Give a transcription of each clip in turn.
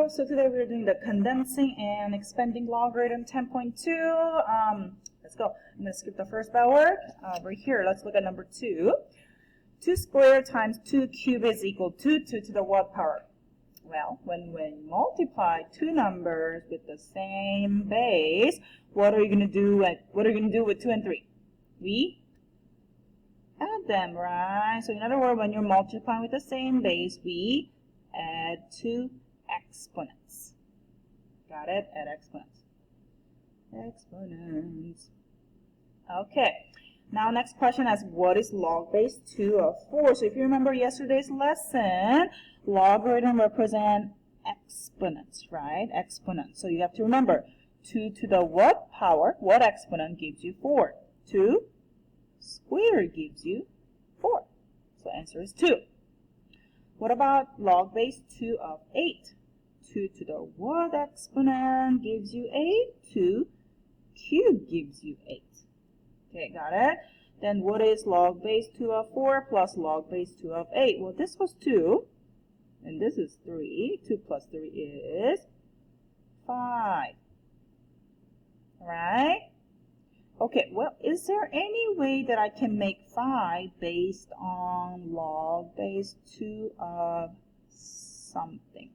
So today we're doing the condensing and expanding logarithm 10.2. Let's go. I'm going to skip the first bell work. Over here, let's look at number 2. 2 squared times 2 cubed is equal to 2 to the what power? Well, when we multiply two numbers with the same base, what are you going to do with 2 and 3? We add them, right? So in other words, when you're multiplying with the same base, we add two exponents. Got it? Add exponents. Exponents. Okay. Now next question is, what is log base 2 of 4? So if you remember yesterday's lesson, logarithm represent exponents, right? Exponents. So you have to remember, 2 to the what power? What exponent gives you 4? 2 squared gives you 4. So answer is 2. What about log base 2 of 8? 2 to the what exponent gives you 8? 2 cubed gives you 8. Okay, got it? Then what is log base 2 of 4 plus log base 2 of 8? Well, this was 2, and this is 3. 2 plus 3 is 5. Right? Okay, well, is there any way that I can make 5 based on log base 2 of something?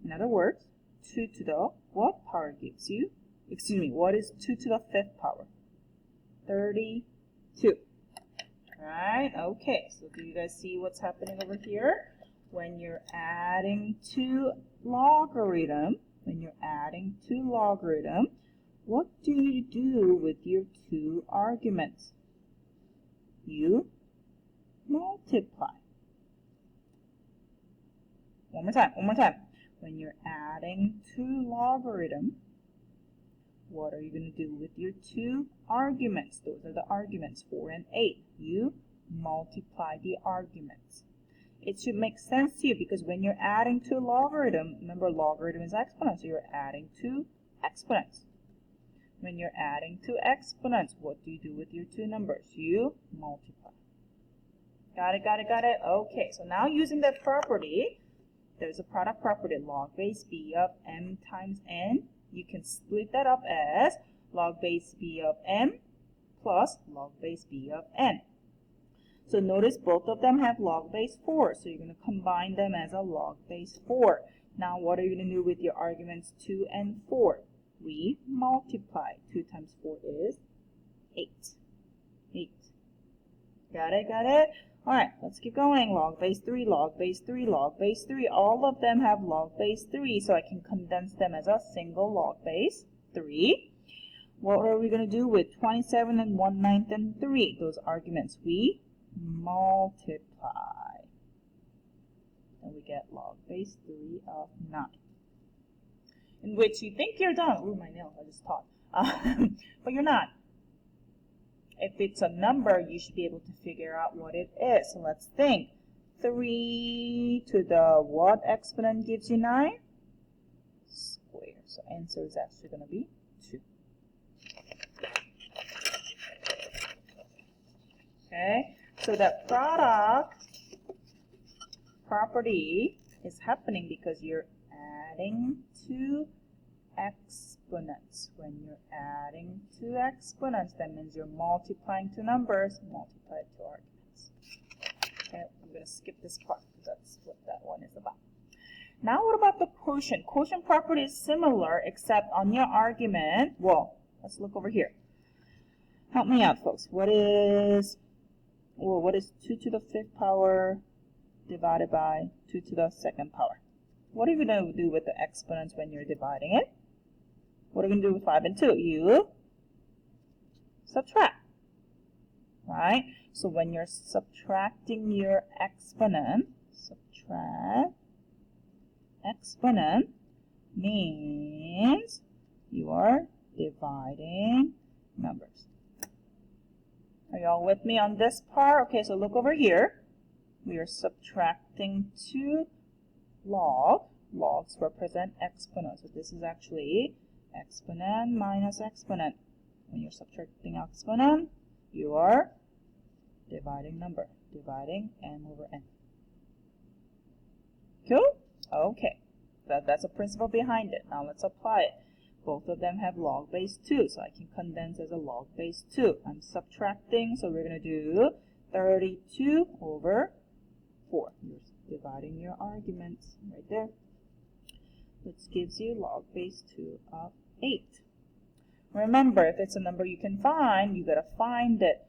In other words, 2 to the what power gives you? Excuse me, what is 2 to the 5th power? 32. Right? Okay, so do you guys see what's happening over here? When you're adding two logarithm, what do you do with your two arguments? You multiply. One more time. When you're adding two logarithm, what are you going to do with your two arguments? Those are the arguments, 4 and 8. You multiply the arguments. It should make sense to you because when you're adding two logarithm, remember logarithm is exponents, so you're adding two exponents. When you're adding two exponents, what do you do with your two numbers? You multiply. Got it? Okay, so now using that property, there's a product property, log base b of m times n. You can split that up as log base b of m plus log base b of n. So notice both of them have log base 4, so you're going to combine them as a log base 4. Now what are you going to do with your arguments 2 and 4? We multiply. 2 times 4 is 8. 8. Got it? Alright, let's keep going. Log base 3, log base 3, log base 3. All of them have log base 3, so I can condense them as a single log base 3. What are we going to do with 27 and 1/9 and 3? Those arguments we multiply. And we get log base 3 of 9. In which you think you're done. Ooh, my nails, I just taught. But you're not. If it's a number, you should be able to figure out what it is. So let's think. 3 to the what exponent gives you 9? Square. So answer is actually going to be 2. Okay. So that product property is happening because you're adding two exponents. When you're adding two exponents, that means you're multiplying two numbers, multiply two arguments. Okay, I'm going to skip this part because that's what that one is about. Now what about the quotient? Quotient property is similar except on your argument, well, let's look over here. Help me out, folks. What is 2 to the 5th power divided by 2 to the 2nd power? What are you going to do with the exponents when you're dividing it? What are you going to do with 5 and 2? You subtract. Right? So when you're subtracting your exponent, subtract exponent means you are dividing numbers. Are y'all with me on this part? Okay, so look over here. We are subtracting 2 logs represent exponents. So this is actually exponent minus exponent. When you're subtracting exponent, you are dividing number. Dividing n over n. Cool? Okay, that's a principle behind it. Now let's apply it. Both of them have log base 2, so I can condense as a log base 2. I'm subtracting, so we're going to do 32 over 4. You're dividing your arguments right there, which gives you log base 2 of 8. Remember, if it's a number you can find, you got to find it.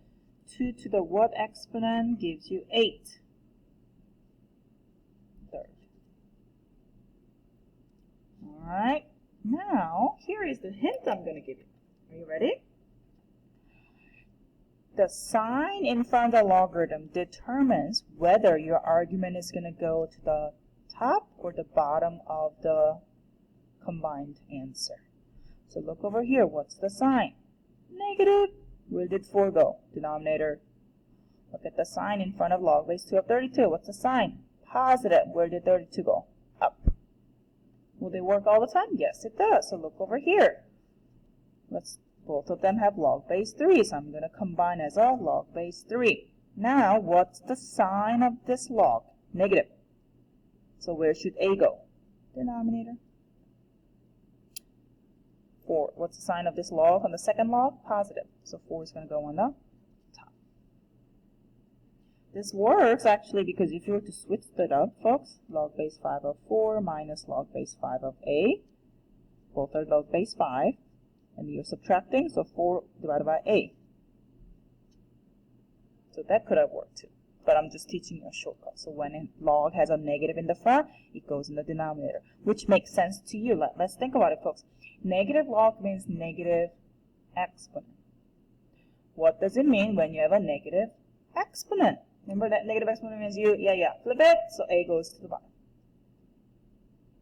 2 to the what exponent gives you 8. Third. Alright, now here is the hint I'm going to give you. Are you ready? The sign in front of the logarithm determines whether your argument is going to go to the top or the bottom of the combined answer. So look over here. What's the sign? Negative. Where did 4 go? Denominator. Look at the sign in front of log base 2 of 32. What's the sign? Positive. Where did 32 go? Up. Will they work all the time? Yes, it does. So look over here. Both of them have log base 3, so I'm going to combine as a log base 3. Now, what's the sign of this log? Negative. So where should a go? Denominator. 4. What's the sign of this log on the second log? Positive. So 4 is going to go on the top. This works actually because if you were to switch that up, folks, log base 5 of 4 minus log base 5 of a, both are log base 5, and you're subtracting, so 4 divided by a. So that could have worked too, but I'm just teaching you a shortcut. So when a log has a negative in the front, it goes in the denominator, which makes sense to you. Let's think about it, folks. Negative log means negative exponent. What does it mean when you have a negative exponent? Remember that negative exponent means flip it, so a goes to the bottom.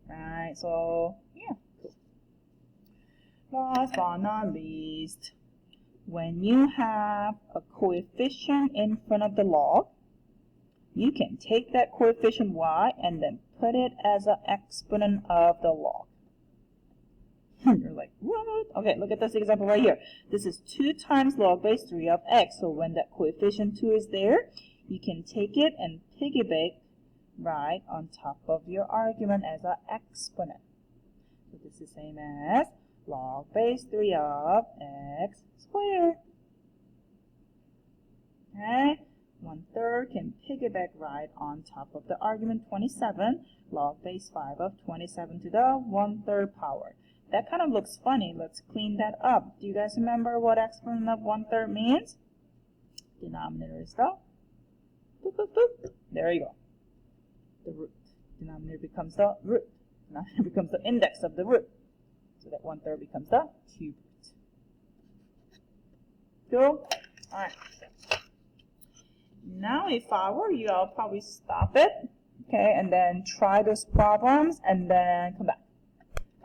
Right, so, yeah, cool. Last but not least, when you have a coefficient in front of the log, you can take that coefficient y and then put it as an exponent of the log. You're like, what? Okay, look at this example right here. This is 2 times log base 3 of x. So when that coefficient 2 is there, you can take it and piggyback right on top of your argument as an exponent. So this is the same as log base 3 of x squared. Okay, 1/3 can piggyback right on top of the argument 27, log base 5 of 27 to the 1/3 power. That kind of looks funny. Let's clean that up. Do you guys remember what exponent of 1/3 means? Denominator is the boop, boop, boop. There you go. The root. Denominator becomes the root. Denominator becomes the index of the root. So that 1/3 becomes the cube root. Cool? Alright. Now if I were you, I'll probably stop it. Okay, and then try those problems and then come back.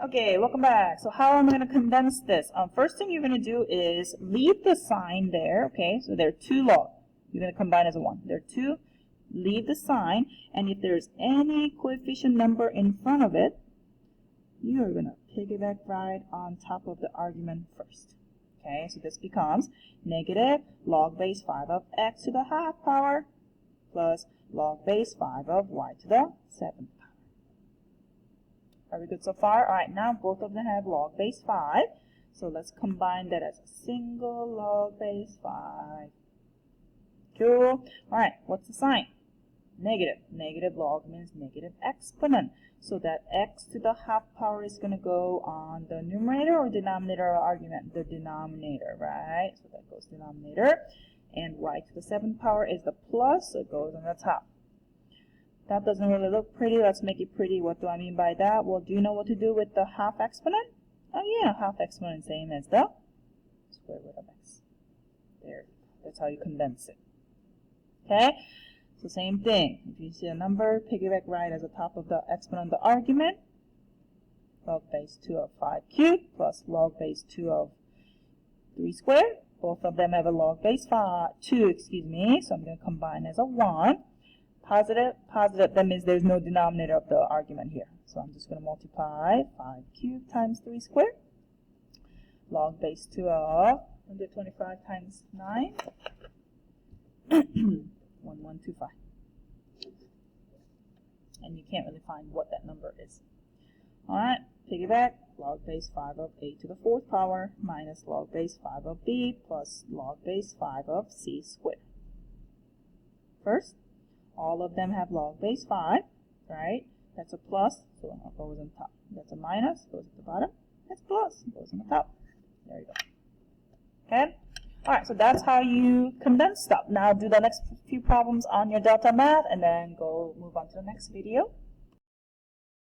Okay, welcome back. So how am I going to condense this? First thing you're going to do is leave the sign there. Okay, so there are 2 log. You're going to combine as a 1. There are 2. Leave the sign, and if there's any coefficient number in front of it, you are going to piggyback right on top of the argument first. Okay, so this becomes negative log base 5 of x to the half power plus log base 5 of y to the 7th power. Are we good so far? All right, now both of them have log base 5. So let's combine that as a single log base 5. Cool. All right, what's the sign? Negative. Negative log means negative exponent. So that x to the half power is going to go on the numerator or denominator of argument? The denominator, right? So that goes denominator. And y to the 7th power is the plus, so it goes on the top. That doesn't really look pretty. Let's make it pretty. What do I mean by that? Well, do you know what to do with the half exponent? Oh yeah, half exponent same as the square root of x. There. That's how you condense it. Okay? So same thing. If you see a number, piggyback right as the top of the exponent of the argument. Log base 2 of 5 cubed plus log base 2 of 3 squared. Both of them have a log base 2, excuse me. So I'm going to combine as a 1. Positive, positive, that means there's no denominator of the argument here. So I'm just going to multiply 5 cubed times 3 squared. Log base 2 of 125 times 9. 1125. and you can't really find what that number is. Alright, piggyback, log base 5 of a to the 4th power minus log base 5 of b plus log base 5 of c squared. First, all of them have log base 5, right? That's a plus, so it goes on top. That's a minus, goes at the bottom. That's plus, goes on the top. There you go. Okay? Alright, so that's how you condense stuff. Now do the next few problems on your delta math and then go move on to the next video.